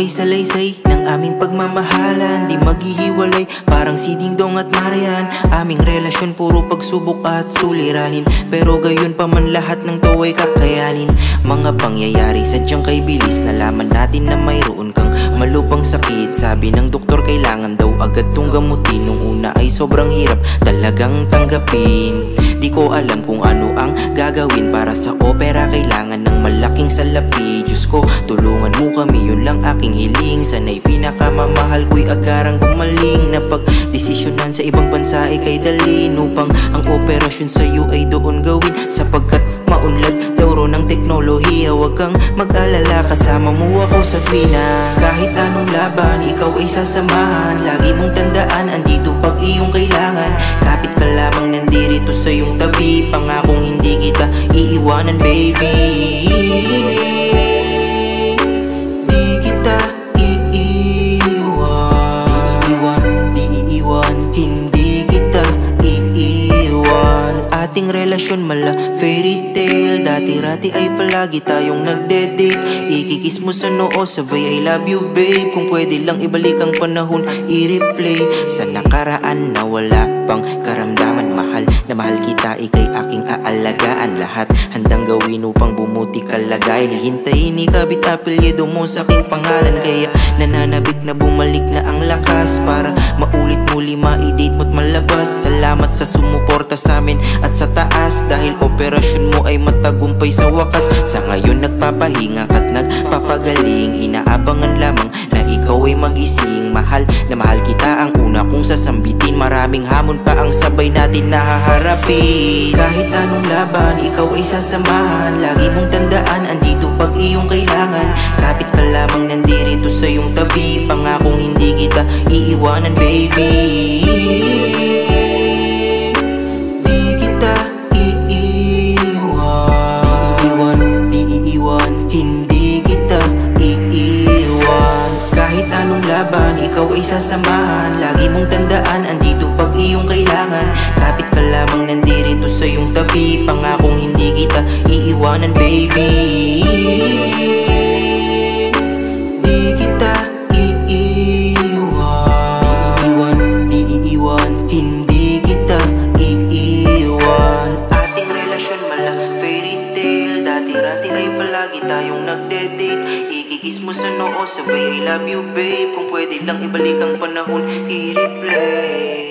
ay salaysay ng aming pagmamahalan, di maghihiwalay parang si Ding Dong at Marian. Aming relasyon puro pagsubok at suliranin, pero gayon pa man lahat ng to ay kakayanin. Mga pangyayari sadyang kay bilis, nalaman natin na mayroon kang malubhang sakit. Sabi ng doktor kailangan daw agad tong gamutin. Nung una ay sobrang hirap talagang tanggapin. Di ko alam kung ano ang gagawin para sa opera, kailangan ng malaking salapi. Diyos ko, tulungan mo kami, yun lang aking hiling. Sana'y pinakamamahal ko'y agarang gumaling. Na pagdesisyonan sa ibang bansa ay kay dalhin, upang ang operasyon sa'yo ay doon gawin. Sapagkat maunlad daw ro ng teknolohiya, huwag kang mag-alala, kasama mo ako sa tuwina. Kahit anong laban, ikaw ay sasamahan. Lagi mong tandaan, andito pag iyong kailangan. Kapit ka lamang, nandirito sa iyong tabi. Pangakong hindi kita iiwanan, baby. Di kita iiwan, di iiwan, hindi kita iiwan. Ating relasyon mala fairy tale, dati-rati ay palagi tayong nagde-date. Ikikis mo sa noo, sabay I love you babe. Kung pwede lang ibalik ang panahon, i-replay sa nakaraan na wala pang karamdaman. Mahal na mahal kita, ikay aking aalagaan. Lahat handang gawin upang bumuti kalagay. Hintayin ni kabit apelyido mo sa aking pangalan. Kaya nananabik na bumalik na ang lakas, para maulit muli ma-date mo't malabas. Salamat sa sumuporta sa amin at sa taas, dahil operasyon mo ay matagumpay sa wakas. Sa ngayon nagpapahinga ka't nagpapagaling, inaabangan lamang na ikaw ay magising. Mahal na mahal kita, ang una kong sasambitin. Maraming hamon pa ang sabay natin nahaharapin. Kahit anong laban, ikaw ay sasamahan. Lagi mong tandaan, andito pag iyong kailangan. Kapit ka lamang, nandirito sa iyong tabi. Pangakong hindi kita iiwanan, baby. Ikaw ay sasamahan, lagi mong tandaan, andito pag iyong kailangan. Kapit ka lamang, nandirito sa iyong tabi. Pangakong hindi kita iiwanan, baby. Di kita iiwan, di iiwan, hindi kita iiwan. Ating relasyon mala fairy tale, dati-rati ay palagi tayong nagde-date. Ikikis mo sa noo, sabay I love you babe. Kung pwede lang ibalik ang panahon, i-replay.